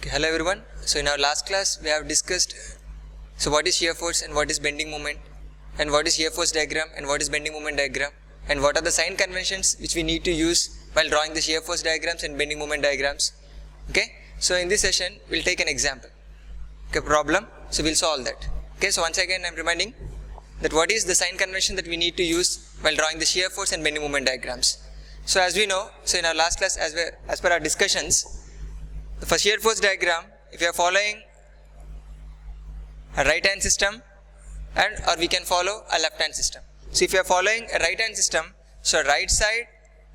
Okay, hello everyone. So in our last class we have discussed what is shear force and what is bending moment, and what is shear force diagram and what is bending moment diagram, and what are the sign conventions which we need to use while drawing the shear force diagrams and bending moment diagrams. Okay, so in this session we'll take an example, problem, so we'll solve that. Okay, so once again I'm reminding that what is the sign convention that we need to use while drawing the shear force and bending moment diagrams. So as we know, so in our last class as per our discussions, for shear force diagram, if you are following a right hand system or we can follow a left hand system. So if you are following a right hand system, so right side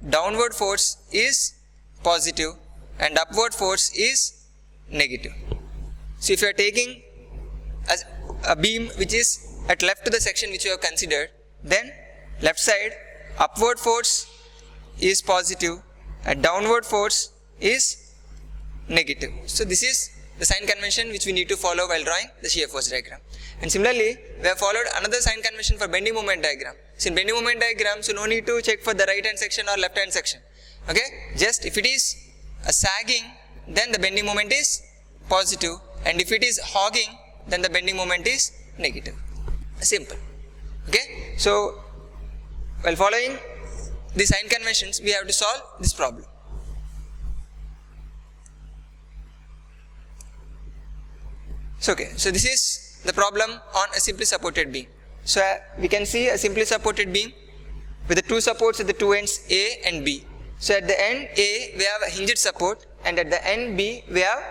downward force is positive and upward force is negative. So if you are taking a beam which is at left to the section which you have considered, then left side upward force is positive and downward force is negative. So this is the sign convention which we need to follow while drawing the shear force diagram. And similarly, we have followed another sign convention for bending moment diagram. So in bending moment diagram, so no need to check for the right hand section or left hand section. Okay, just if it is a sagging, then the bending moment is positive, and if it is hogging, then the bending moment is negative. Simple. Okay, so while following the sign conventions, we have to solve this problem. So this is the problem on a simply supported beam. So we can see a simply supported beam with the two supports at the two ends A and B. So at the end A we have a hinged support, and at the end B we have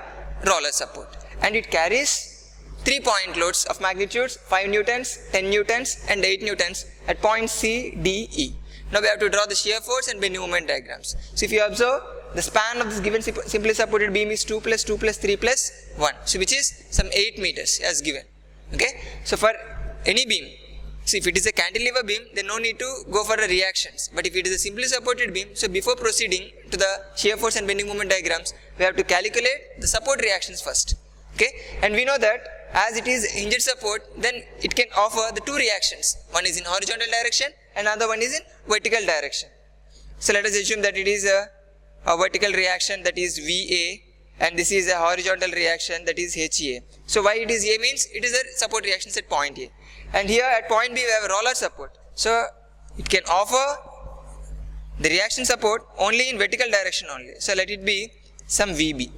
roller support, and it carries 3 point loads of magnitudes 5 newtons, 10 newtons and 8 newtons at points C, D, E. Now we have to draw the shear force and bending moment diagrams. So if you observe, the span of this given simply supported beam is 2 plus 2 plus 3 plus 1, so which is some 8 meters as given. Okay, so for any beam, so if it is a cantilever beam, then no need to go for the reactions. But if it is a simply supported beam, so before proceeding to the shear force and bending moment diagrams, we have to calculate the support reactions first. Okay, and we know that as it is hinged support, then it can offer the two reactions. One is in horizontal direction and another one is in vertical direction. So let us assume that it is a vertical reaction, that is VA, and this is a horizontal reaction, that is HA. So why it is A means it is a support reactions at point A, and here at point B we have a roller support. So it can offer the reaction support only in vertical direction only. So let it be some VB.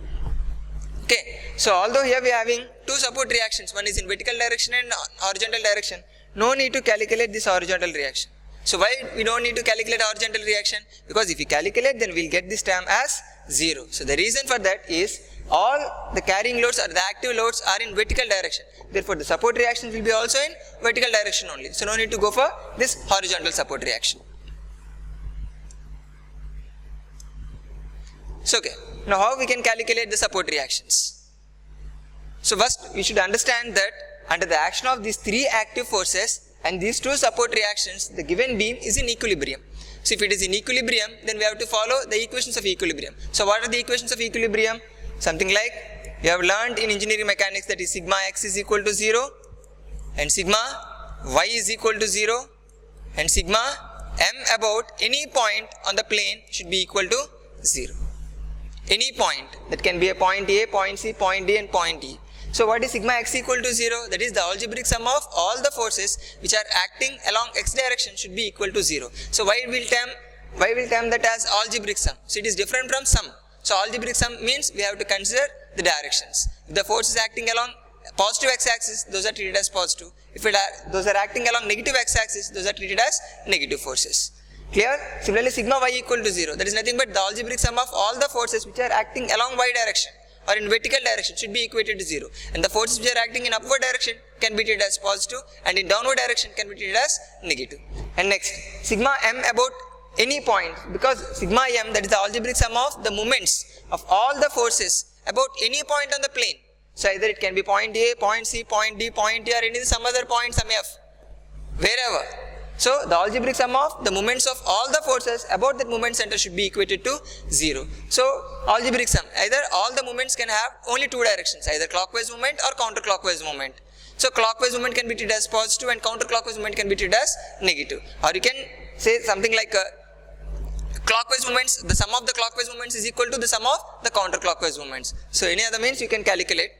Okay, so although here we are having two support reactions, one is in vertical direction and horizontal direction, no need to calculate this horizontal reaction. So why we don't need to calculate horizontal reaction? Because if we calculate, then we'll get this term as 0. So the reason for that is all the carrying loads or the active loads are in vertical direction. Therefore the support reaction will be also in vertical direction only. So no need to go for this horizontal support reaction. So now how we can calculate the support reactions? So first we should understand that under the action of these three active forces and these two support reactions, the given beam is in equilibrium. So if it is in equilibrium, then we have to follow the equations of equilibrium. So what are the equations of equilibrium? Something like you have learned in engineering mechanics, that is sigma x is equal to 0 and sigma y is equal to 0 and sigma m about any point on the plane should be equal to 0. Any point, that can be a point A, point C, point D and point E. So what is sigma x equal to 0? That is the algebraic sum of all the forces which are acting along x direction should be equal to 0. So why will term that as algebraic sum? So it is different from sum. So algebraic sum means we have to consider the directions. If the force is acting along positive x-axis, those are treated as positive. If those are acting along negative x-axis, those are treated as negative forces. Clear? Similarly, sigma y equal to 0. That is nothing but the algebraic sum of all the forces which are acting along y direction or in vertical direction should be equated to 0. And the forces which are acting in upward direction can be treated as positive, and in downward direction can be treated as negative. And next, sigma m about any point, because sigma m, that is the algebraic sum of the moments of all the forces about any point on the plane. So either it can be point A, point C, point D, point E, or some other point, some F, wherever. So the algebraic sum of the moments of all the forces about that moment center should be equated to 0. So algebraic sum, either all the moments can have only two directions, either clockwise movement or counterclockwise movement. So clockwise movement can be treated as positive and counterclockwise movement can be treated as negative. Or you can say something like clockwise moments, the sum of the clockwise moments is equal to the sum of the counterclockwise moments. So any other means you can calculate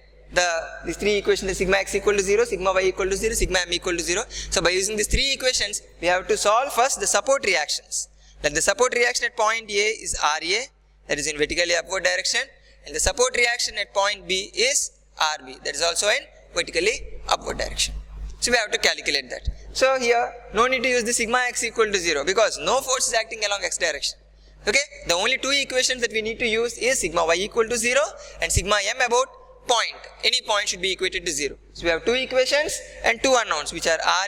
these three equations, the sigma x equal to 0, sigma y equal to 0, sigma m equal to 0. So by using these three equations, we have to solve first the support reactions. Then the support reaction at point A is Ra, that is in vertically upward direction, and the support reaction at point B is Rb, that is also in vertically upward direction. So we have to calculate that. So here, no need to use the sigma x equal to 0 because no force is acting along x direction. Okay, the only two equations that we need to use is sigma y equal to 0 and sigma m about point. Any point should be equated to 0. So we have two equations and two unknowns which are Ra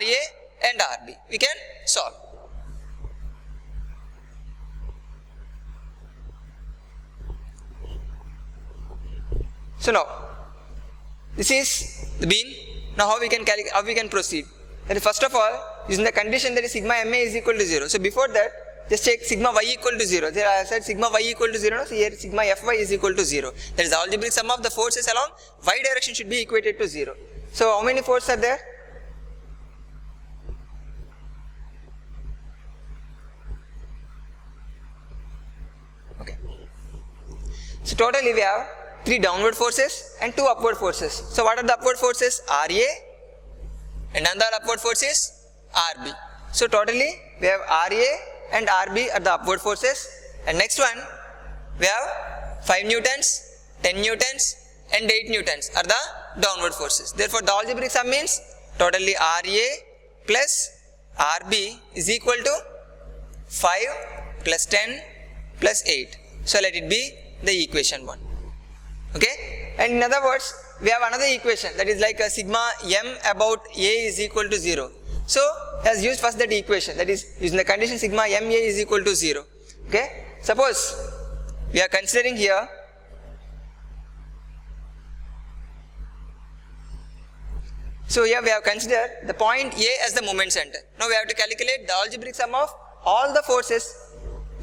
and Rb. We can solve. So now, this is the beam. Now how we can proceed? That is, first of all, using the condition that is sigma ma is equal to 0. So before that, just check sigma y equal to 0. There I said sigma y equal to 0. So here sigma fy is equal to 0. That is the algebraic sum of the forces along y direction should be equated to 0. So how many forces are there? Okay. So totally we have 3 downward forces and 2 upward forces. So what are the upward forces? Ra and another upward force is Rb. So totally we have Ra and Rb are the upward forces, and next one we have 5 newtons, 10 newtons and 8 newtons are the downward forces. Therefore the algebraic sum means totally Ra plus Rb is equal to 5 plus 10 plus 8. So let it be the equation 1. Okay, and in other words, we have another equation that is like a sigma m about A is equal to 0. So, has used first that equation, that is using the condition sigma ma is equal to 0. Okay, suppose we are considering here so here we have considered the point A as the moment center. Now we have to calculate the algebraic sum of all the forces,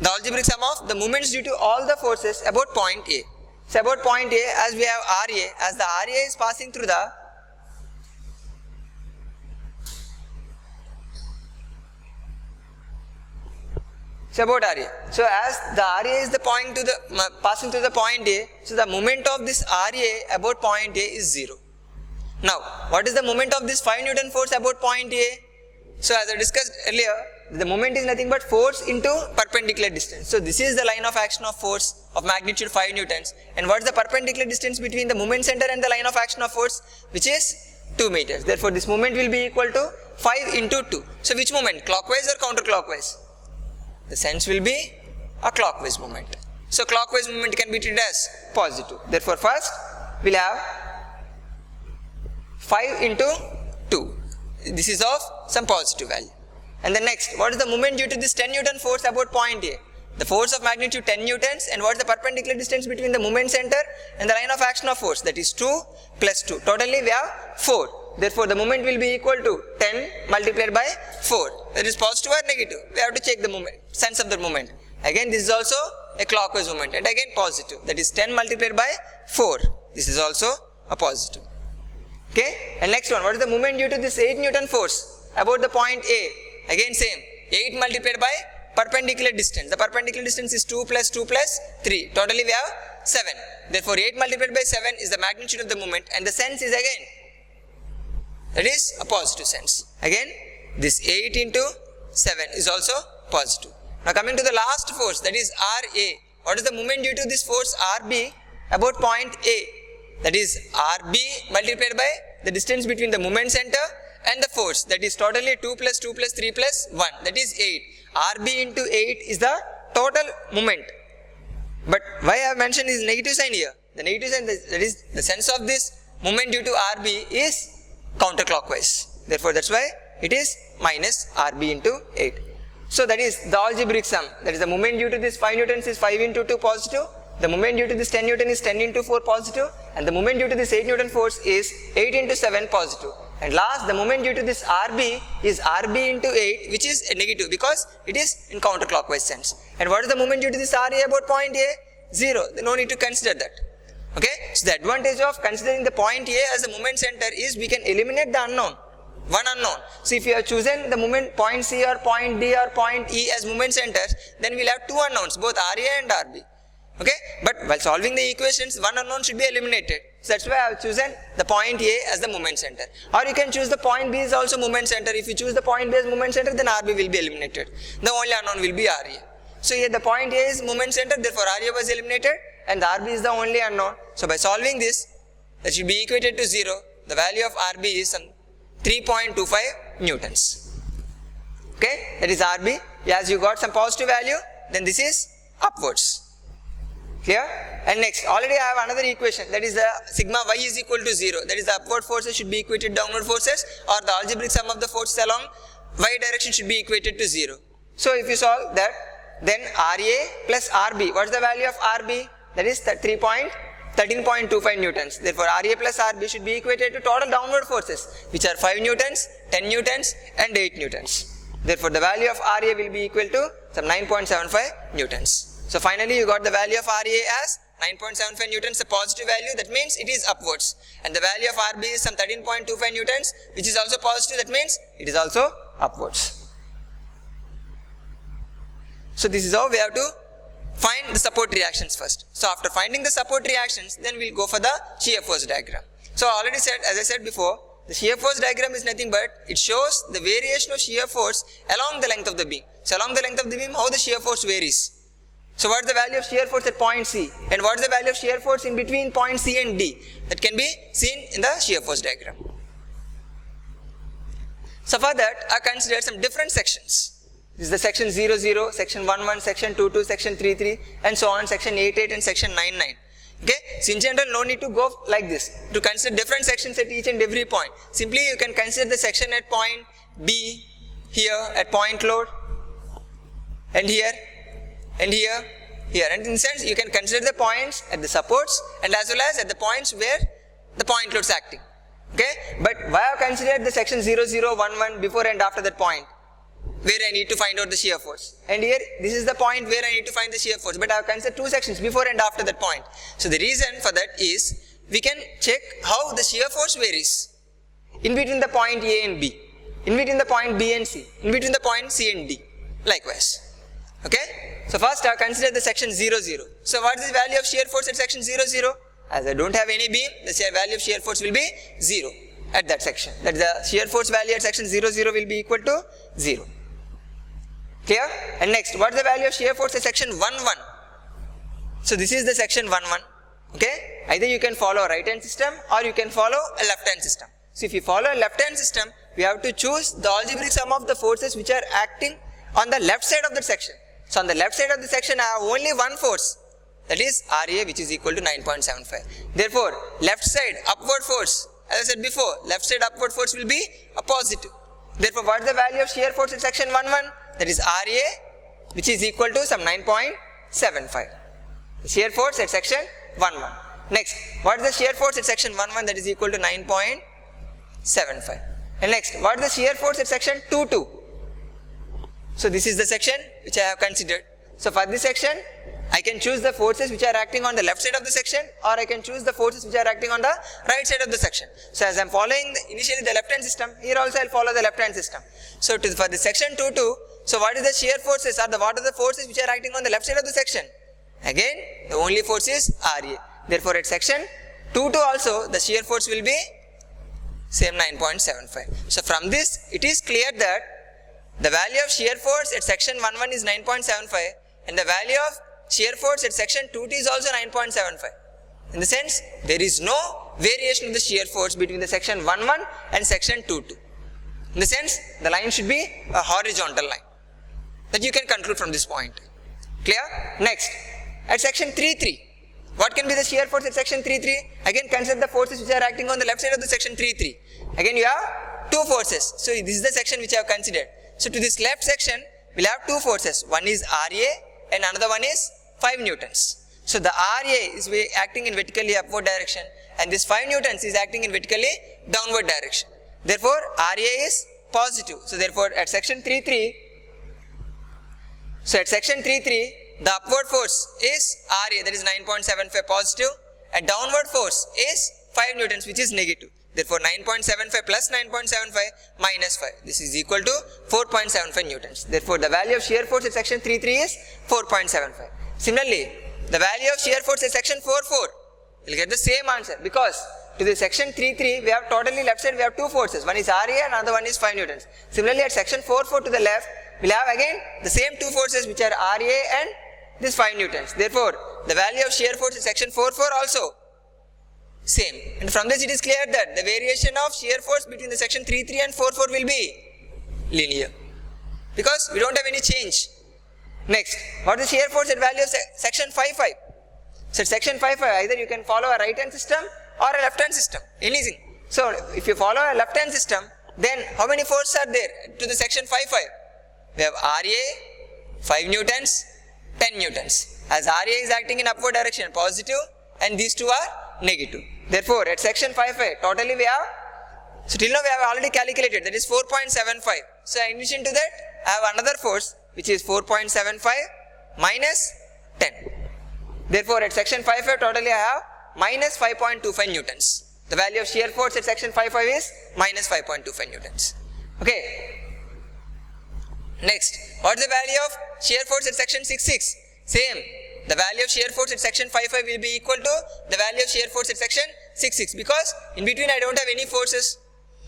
the algebraic sum of the moments due to all the forces about point A. So about point A, as we have Ra, as the Ra is passing through the about Ra. So as the Ra is the point to the passing through the point A, so the moment of this Ra about point A is 0. Now, what is the moment of this 5 Newton force about point A? So as I discussed earlier, the moment is nothing but force into perpendicular distance. So this is the line of action of force of magnitude 5 newtons. And what is the perpendicular distance between the moment center and the line of action of force? Which is 2 meters. Therefore this moment will be equal to 5 into 2. So which moment? Clockwise or counterclockwise? The sense will be a clockwise moment. So clockwise moment can be treated as positive. Therefore first we'll have 5 into 2. This is of some positive value. And the next, what is the moment due to this 10 Newton force about point A? The force of magnitude 10 Newtons, and what is the perpendicular distance between the moment center and the line of action of force? That is 2 plus 2. Totally we have 4. Therefore the moment will be equal to 10 multiplied by 4. That is positive or negative? We have to check the moment, sense of the moment. Again this is also a clockwise moment, and again positive. That is 10 multiplied by 4. This is also a positive. Okay, and next one, what is the moment due to this 8 Newton force about the point A? Again same, 8 multiplied by perpendicular distance. The perpendicular distance is 2 plus 2 plus 3. Totally we have 7. Therefore 8 multiplied by 7 is the magnitude of the moment, and the sense is again, that is a positive sense. Again this 8 into 7 is also positive. Now coming to the last force, that is Ra. What is the moment due to this force Rb about point A? That is Rb multiplied by the distance between the moment center and the force, that is totally 2 plus 2 plus 3 plus 1, that is 8. Rb into 8 is the total moment. But why I have mentioned is negative sign here. The negative sign, that is the sense of this moment due to Rb is counterclockwise. Therefore that's why it is minus Rb into 8. So that is the algebraic sum. That is the moment due to this 5 newtons is 5 into 2 positive. The moment due to this 10 Newton is 10 into 4 positive, and the moment due to this 8 Newton force is 8 into 7 positive. And last, the moment due to this Rb is Rb into 8, which is a negative because it is in counterclockwise sense. And what is the moment due to this Ra about point A? 0. No need to consider that. Okay, so the advantage of considering the point A as the moment center is we can eliminate the unknown. One unknown. So if you have chosen the moment point C or point D or point E as moment centers, then we'll have two unknowns, both RA and RB. Okay, but while solving the equations, one unknown should be eliminated. So that's why I have chosen the point A as the moment center. Or you can choose the point B is also moment center. If you choose the point B as moment center, then RB will be eliminated. The only unknown will be RA. So here the point A is moment center, therefore RA was eliminated and the RB is the only unknown. So by solving this, that should be equated to 0. The value of RB is some 3.25 newtons. Okay, that is RB. As you got some positive value, then this is upwards. Clear? And next, already I have another equation, that is the sigma y is equal to 0. That is the upward forces should be equated to downward forces, or the algebraic sum of the forces along y direction should be equated to 0. So if you solve that, then RA plus RB, what is the value of RB? That is 13.25 newtons. Therefore RA plus RB should be equated to total downward forces, which are 5 newtons, 10 newtons and 8 newtons. Therefore the value of RA will be equal to some 9.75 newtons. So finally you got the value of RA as 9.75 newtons, a positive value, that means it is upwards. And the value of RB is some 13.25 newtons, which is also positive, that means it is also upwards. So this is how we have to find the support reactions first. So after finding the support reactions, then we'll go for the shear force diagram. So I already said, as I said before, the shear force diagram is nothing but it shows the variation of shear force along the length of the beam. So along the length of the beam, how the shear force varies. So what is the value of shear force at point C, and what is the value of shear force in between point C and D? That can be seen in the shear force diagram. So for that, I considered some different sections. This is the section 00, section 11, section 22, section 33 and so on, section 88 and section 99. Okay, so in general no need to go like this to consider different sections at each and every point. Simply you can consider the section at point B, here at point load, and here, and here, here, and in the sense you can consider the points at the supports and as well as at the points where the point load is acting. Okay, but why I have considered the section 0011 before and after that point, where I need to find out the shear force, and here this is the point where I need to find the shear force, but I have considered two sections before and after that point. So the reason for that is we can check how the shear force varies in between the point A and B, in between the point B and C, in between the point C and D, likewise. Okay, so first I have considered the section 00. So what is the value of shear force at section 00? As I don't have any beam, the value of shear force will be 0 at that section. That is the shear force value at section 00 will be equal to 0. Clear? And next, what is the value of shear force at section 11? So this is the section 11. Okay, either you can follow a right hand system or you can follow a left hand system. So if you follow a left hand system, we have to choose the algebraic sum of the forces which are acting on the left side of the section. So on the left side of the section I have only one force, that is RA, which is equal to 9.75. Therefore left side upward force, as I said before, left side upward force will be a positive. Therefore what is the value of shear force at section 11? That is RA, which is equal to some 9.75. The shear force at section 11. Next, what is the shear force at section 11? That is equal to 9.75. And next, what is the shear force at section 22? So this is the section which I have considered. So for this section, I can choose the forces which are acting on the left side of the section, or I can choose the forces which are acting on the right side of the section. So as I am following initially the left hand system, here also I will follow the left hand system. So for the section 22, so what is the shear forces, or what are the forces which are acting on the left side of the section? Again, the only force is RA. Therefore at section 22 also the shear force will be same 9.75. So from this it is clear that the value of shear force at section 11 is 9.75 and the value of shear force at section 2T is also 9.75. In the sense, there is no variation of the shear force between the section 11 and section 22. In the sense, the line should be a horizontal line. That you can conclude from this point. Clear? Next, at section 3.3, what can be the shear force at section 3.3? Again, consider the forces which are acting on the left side of the section 3.3. Again, you have two forces. So this is the section which I have considered. So to this left section, we'll have two forces. One is RA and another one is 5 newtons. So the RA is acting in vertically upward direction and this 5 newtons is acting in vertically downward direction. Therefore, RA is positive. So therefore, at section 3.3, the upward force is RA, that is 9.75 positive, and downward force is 5 newtons, which is negative. Therefore 9.75 plus 9.75 minus 5. This is equal to 4.75 newtons. Therefore the value of shear force at section 3.3 is 4.75. Similarly, the value of shear force at section 4.4, you will get the same answer, because to the section 3.3 we have totally left side we have two forces. One is RA and another one is 5 newtons. Similarly at section 4.4 to the left, we will have again the same two forces which are RA and this 5 newtons. Therefore, the value of shear force in section 4.4 also same. And from this it is clear that the variation of shear force between the section 3.3 and 4.4 will be linear, because we don't have any change. Next, what is the shear force at value of section 5.5? So at section 5.5 either you can follow a right hand system or a left hand system, anything. So if you follow a left hand system, then how many forces are there to the section 5.5? We have RA, 5 newtons, 10 newtons. As RA is acting in upward direction, positive, and these two are negative. Therefore, at section 5.5, totally we have, so till now we have already calculated, that is 4.75. So in addition to that, I have another force which is 4.75 minus 10. Therefore, at section 5.5, totally I have minus 5.25 newtons. The value of shear force at section 5.5 is minus 5.25 newtons. Okay. Next, what is the value of shear force at section 6.6? Same. The value of shear force at section 5.5 will be equal to the value of shear force at section 6.6, because in between I don't have any forces.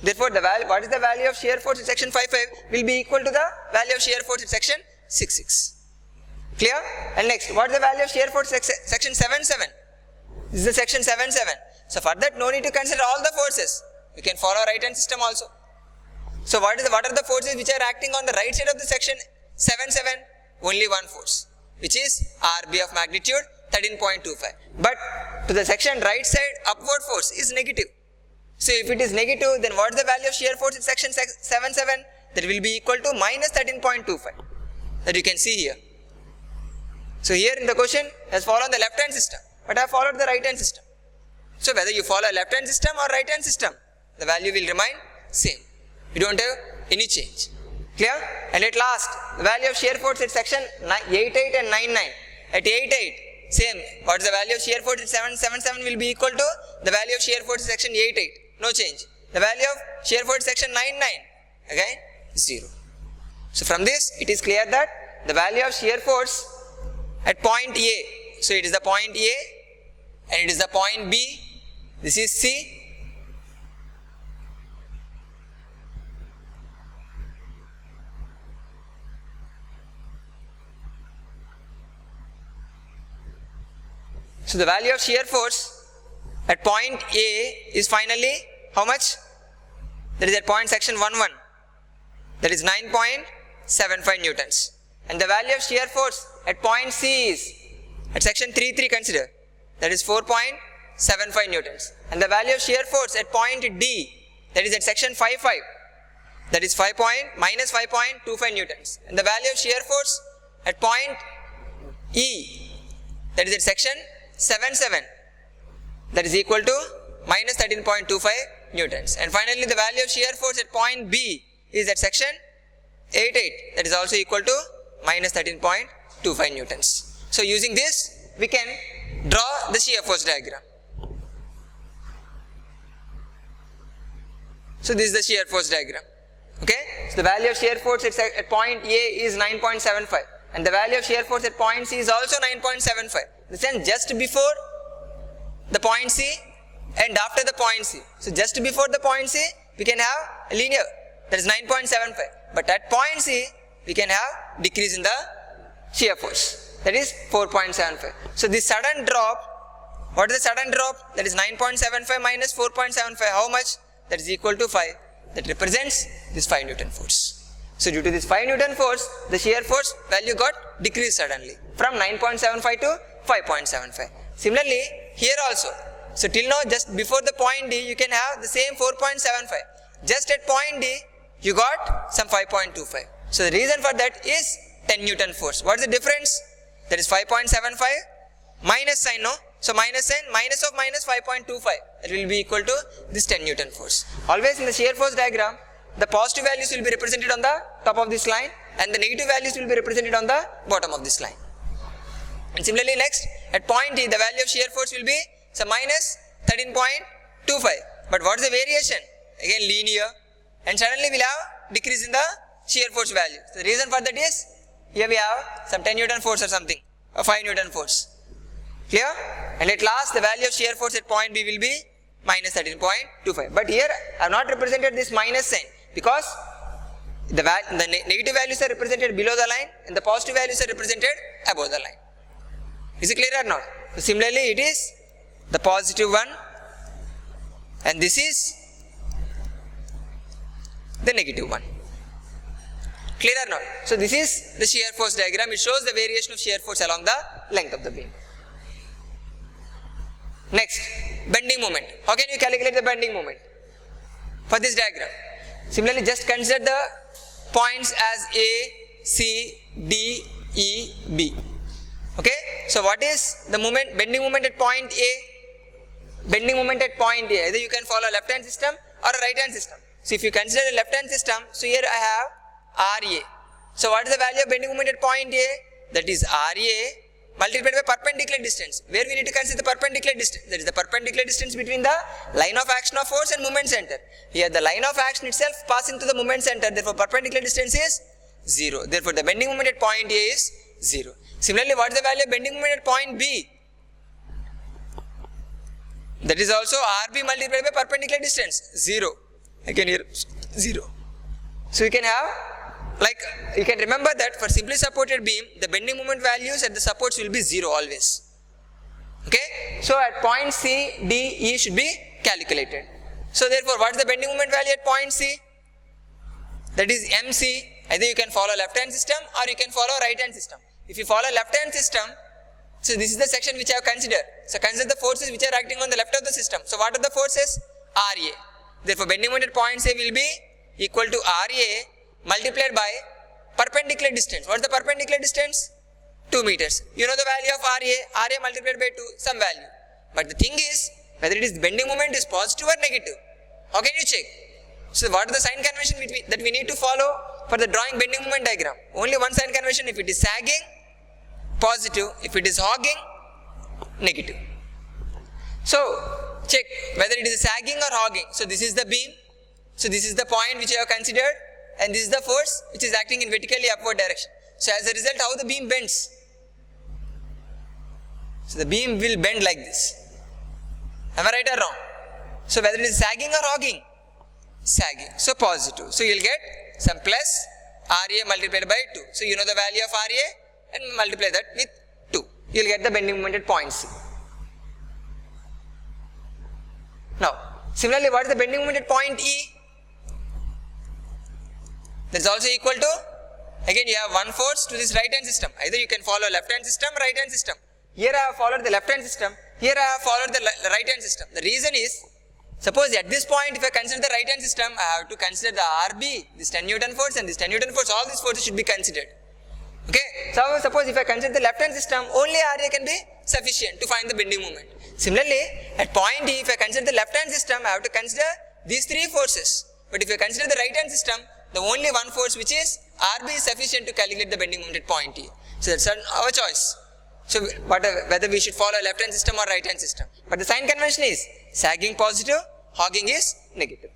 Therefore, the value, what is the value of shear force at section 5.5 will be equal to the value of shear force at section 6.6. Clear? And next, what is the value of shear force at section 7.7? This is the section 7.7. So for that, no need to consider all the forces. We can follow right hand system also. So what are the forces which are acting on the right side of the section 7.7? Only one force, which is RB of magnitude 13.25. But to the section right side, upward force is negative. So if it is negative, then what is the value of shear force in section 7.7? That will be equal to minus 13.25. That you can see here. So here in the question has followed the left hand system, but I have followed the right hand system. So whether you follow left hand system or right hand system, the value will remain same. You don't have any change. Clear? And at last, the value of shear force at section 8.8 and 9.9. At 8.8, same. What is the value of shear force at 7.7 will be equal to the value of shear force at section 8.8. No change. The value of shear force at section 9.9, again 0. So from this, it is clear that the value of shear force at point A, so it is the point A and it is the point B, this is C. So the value of shear force at point A is finally how much? That is at point section 1.1. That is 9.75 newtons. And the value of shear force at point C is at section 3.3 consider. That is 4.75 newtons. And the value of shear force at point D, that is at section 5.5. That is minus 5.25 newtons. And the value of shear force at point E, that is at section 7.7, that is equal to minus 13.25 newtons. And finally the value of shear force at point B is at section 8.8, that is also equal to minus 13.25 newtons. So using this, we can draw the shear force diagram. So this is the shear force diagram. Okay. So the value of shear force at point A is 9.75 and the value of shear force at point C is also 9.75. Then just before the point C and after the point C. So just before the point C, we can have a linear, that is 9.75. But at point C, we can have decrease in the shear force, that is 4.75. So this sudden drop, what is the sudden drop? That is 9.75 minus 4.75, how much? That is equal to 5. That represents this 5 Newton force. So due to this 5 Newton force, the shear force value got decreased suddenly from 9.75 to 5.75. Similarly, here also. So till now, just before the point D, you can have the same 4.75. Just at point D, you got some 5.25. So the reason for that is 10 Newton force. What is the difference? That is 5.75 minus sign, no? So minus sign, minus of minus 5.25. That will be equal to this 10 Newton force. Always in the shear force diagram, the positive values will be represented on the top of this line and the negative values will be represented on the bottom of this line. And similarly next, at point D, the value of shear force will be some minus 13.25. But what is the variation? Again linear, and suddenly we will have decrease in the shear force value. So the reason for that is, here we have some 10 Newton force or something, or 5 Newton force. Clear? And at last the value of shear force at point B will be minus 13.25. But here I have not represented this minus sign because the negative values are represented below the line and the positive values are represented above the line. Is it clear or not? So similarly it is the positive one and this is the negative one. Clear or not? So this is the shear force diagram. It shows the variation of shear force along the length of the beam. Next, bending moment. How can you calculate the bending moment for this diagram? Similarly, just consider the points as A, C, D, E, B. Okay? So what is the moment, bending moment at point A? Bending moment at point A, either you can follow a left hand system or a right hand system. So if you consider a left hand system, so here I have RA. So what is the value of bending moment at point A? That is RA multiplied by perpendicular distance. Where we need to consider the perpendicular distance. That is the perpendicular distance between the line of action of force and moment center. Here the line of action itself passing to the moment center. Therefore perpendicular distance is 0. Therefore the bending moment at point A is 0. Similarly, what is the value of bending moment at point B? That is also RB multiplied by perpendicular distance 0. Again here 0. So you can have, like, you can remember that for simply supported beam, the bending moment values at the supports will be 0 always. Okay? So at point C, D, E should be calculated. So therefore, what is the bending moment value at point C? That is MC. Either you can follow left hand system or you can follow right hand system. If you follow left hand system, so this is the section which I have considered. So consider the forces which are acting on the left of the system. So what are the forces? RA. Therefore, bending moment at point C will be equal to RA multiplied by perpendicular distance. What is the perpendicular distance? 2 meters. You know the value of RA multiplied by 2, some value. But the thing is, whether it is bending moment is positive or negative. How can you check? So what is the sign convention that we need to follow for the drawing bending moment diagram? Only one sign convention. If it is sagging, positive. If it is hogging, negative. So check whether it is sagging or hogging. So this is the beam. So this is the point which I have considered. And this is the force which is acting in vertically upward direction. So as a result, how the beam bends? So the beam will bend like this. Am I right or wrong? So whether it is sagging or hogging? Sagging. So positive. So you will get some plus RA multiplied by 2. So you know the value of RA and multiply that with 2. You will get the bending moment at point C. Now, similarly, what is the bending moment at point E? That is also equal to, again you have one force to this right hand system. Either you can follow left hand system, right hand system. Here I have followed the left hand system, here I have followed the right hand system. The reason is, suppose at this point if I consider the right hand system, I have to consider the RB, this 10 Newton force and this 10 Newton force, all these forces should be considered. Okay, so suppose if I consider the left hand system, only RA can be sufficient to find the bending moment. Similarly, at point D, if I consider the left hand system, I have to consider these 3 forces. But if I consider the right hand system, the only one force which is RB is sufficient to calculate the bending moment at point E. So that's our choice. So whether we should follow left hand system or right hand system. But the sign convention is sagging positive, hogging is negative.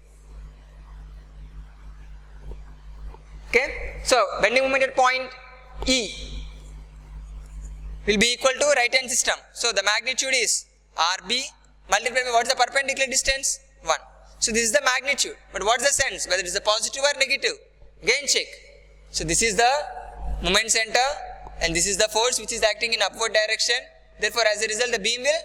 Okay. So bending moment at point E will be equal to right hand system. So the magnitude is RB multiplied by what is the perpendicular distance? 1. So this is the magnitude, but what is the sense? Whether it is a positive or negative? Again check. So this is the moment center and this is the force which is acting in upward direction. Therefore as a result the beam will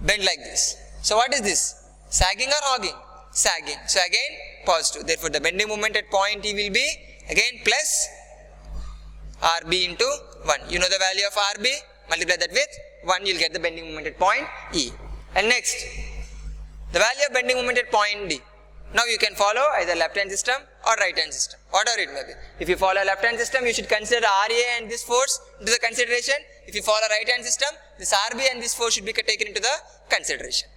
bend like this. So what is this? Sagging or hogging? Sagging. So again positive. Therefore the bending moment at point E will be again plus RB into 1. You know the value of RB? Multiply that with 1, you will get the bending moment at point E. And next, the value of bending moment at point D. Now you can follow either left hand system or right hand system, whatever it may be. If you follow left hand system, you should consider RA and this force into the consideration. If you follow right hand system, this RB and this force should be taken into the consideration.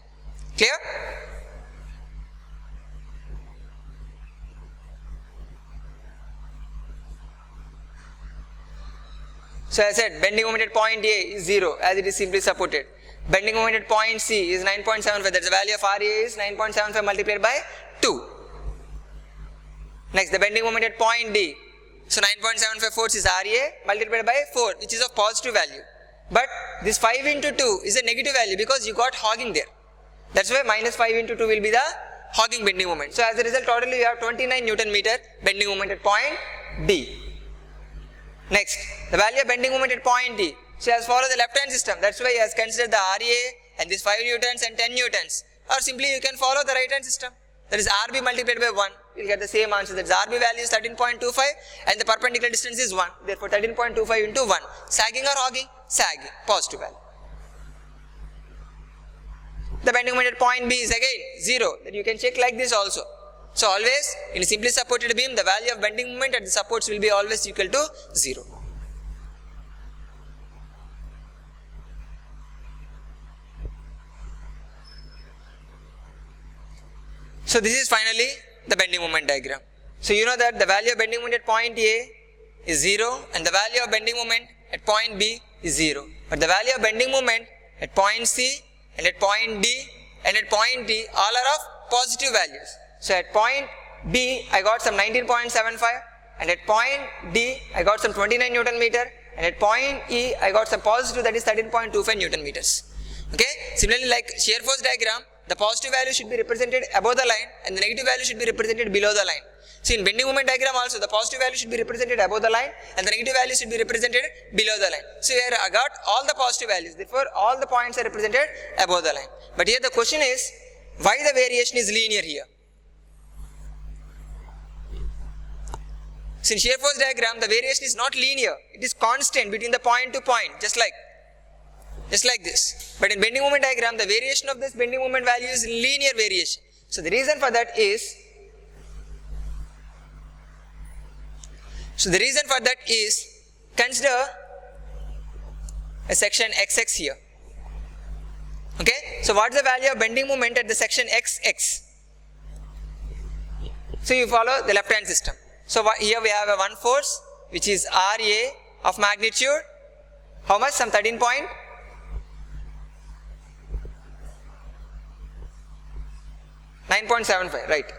Clear? So I said bending moment at point A is 0 as it is simply supported. bending moment at point C is 9.75. That's the value of RA is 9.75 multiplied by 2. Next, the bending moment at point D. So 9.75 force is RA multiplied by 4, which is of positive value. But this 5 into 2 is a negative value because you got hogging there. That's why minus 5 into 2 will be the hogging bending moment. So as a result, totally you have 29 Newton meter bending moment at point D. Next, the value of bending moment at point D. So as follow the left hand system. That's why he has considered the RA and this 5 newtons and 10 newtons. Or simply you can follow the right hand system. That is RB multiplied by 1. You will get the same answer. That is RB value is 13.25 and the perpendicular distance is 1. Therefore 13.25 into 1. Sagging or hogging? Sagging. Positive value. The bending moment at point B is again 0. That you can check like this also. So always in a simply supported beam, the value of bending moment at the supports will be always equal to 0. So this is finally the bending moment diagram. So you know that the value of bending moment at point A is 0 and the value of bending moment at point B is 0. But the value of bending moment at point C and at point D and at point D all are of positive values. So at point B I got some 19.75 and at point D I got some 29 Newton meter and at point E I got some positive, that is 13.25 Newton meters. Okay. Similarly, like shear force diagram, the positive value should be represented above the line and the negative value should be represented below the line. So in bending moment diagram also, the positive value should be represented above the line and the negative value should be represented below the line. So here I got all the positive values, therefore all the points are represented above the line. But here the question is, why the variation is linear here? So in shear force diagram, the variation is not linear, it is constant between the point to point, just like this. But in bending moment diagram, the variation of this bending moment value is linear variation. So the reason for that is, consider a section XX here. Okay. So what is the value of bending moment at the section XX? So you follow the left hand system. So here we have a one force which is RA of magnitude, how much? Some 9.75, right.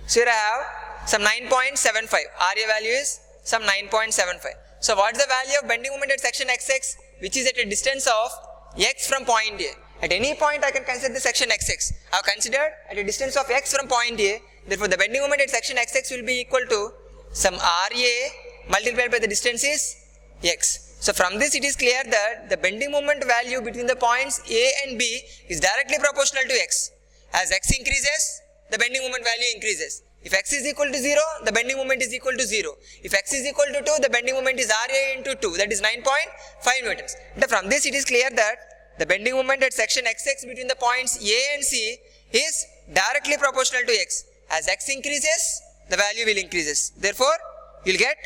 So here I have some 9.75, RA value is some 9.75. So what is the value of bending moment at section XX, which is at a distance of X from point A? At any point I can consider the section XX. I have considered at a distance of X from point A, therefore the bending moment at section XX will be equal to some RA multiplied by the distance is X. So from this it is clear that the bending moment value between the points A and B is directly proportional to X. As X increases, the bending moment value increases. If X is equal to 0, the bending moment is equal to 0. If X is equal to 2, the bending moment is RA into 2, that is 9.5 newtons. From this it is clear that the bending moment at section XX between the points A and C is directly proportional to X. As X increases, the value will increases. Therefore, you will get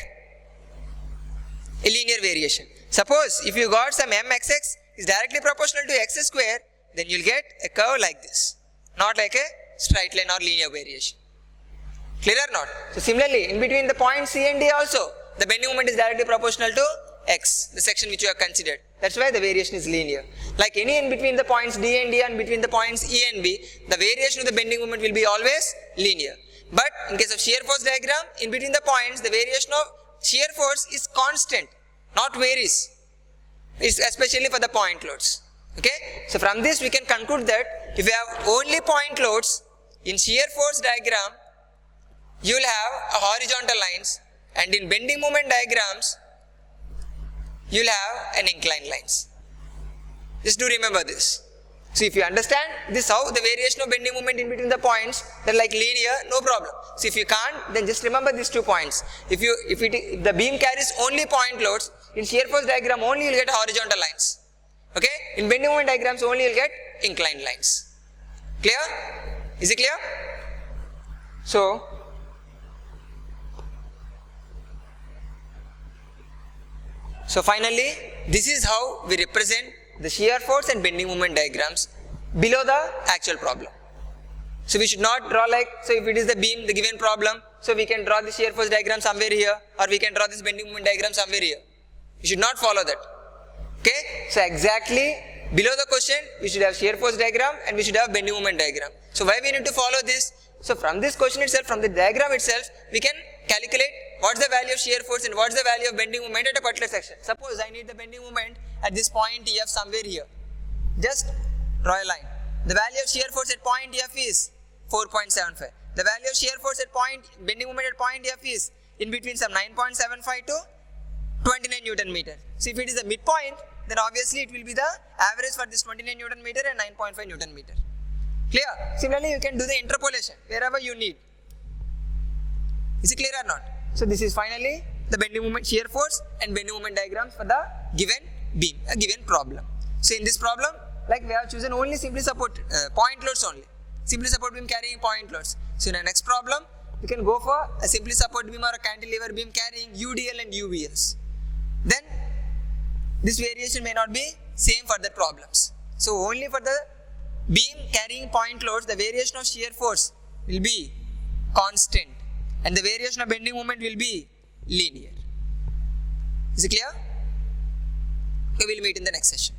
a linear variation. Suppose if you got some MXX is directly proportional to X square, then you will get a curve like this, not like a straight line or linear variation. Clear or not? So similarly, in between the points C and D also, the bending moment is directly proportional to X, the section which you have considered. That's why the variation is linear. Like any in between the points D and D and between the points E and B, the variation of the bending moment will be always linear. But in case of shear force diagram, in between the points, the variation of shear force is constant, not varies. It's especially for the point loads. Okay. So from this we can conclude that if you have only point loads in shear force diagram, you will have a horizontal lines, and in bending moment diagrams, you will have an inclined lines. Just do remember this. So if you understand this how the variation of bending moment in between the points, they're like linear, no problem. So if you can't, then just remember these 2 points. If the beam carries only point loads, in shear force diagram only you will get horizontal lines. Okay? In bending moment diagrams only you will get inclined lines. Clear? Is it clear? So finally, this is how we represent the shear force and bending moment diagrams below the actual problem. So we should not draw like, so if it is the beam, the given problem, so we can draw the shear force diagram somewhere here, or we can draw this bending moment diagram somewhere here. You should not follow that. Okay, so exactly below the question, we should have shear force diagram and we should have bending moment diagram. So why we need to follow this? So from this question itself, from the diagram itself, we can calculate what's the value of shear force and what's the value of bending moment at a particular section. Suppose I need the bending moment at this point F somewhere here. Just draw a line. The value of shear force at point F is 4.75. The value of shear force at bending moment at point F is in between some 9.75 to 29 Newton meter. So if it is the midpoint, then obviously it will be the average for this 29 Newton meter and 9.5 Newton meter. Clear? Similarly, you can do the interpolation wherever you need. Is it clear or not? So this is finally the bending moment shear force and bending moment diagrams for the given beam, a given problem. So in this problem, like we have chosen only simply support point loads only. Simply support beam carrying point loads. So in the next problem, we can go for a simply support beam or a cantilever beam carrying UDL and UVLs. Then this variation may not be same for the problems. So only for the beam carrying point loads, the variation of shear force will be constant and the variation of bending moment will be linear. Is it clear? Okay, we'll meet in the next session.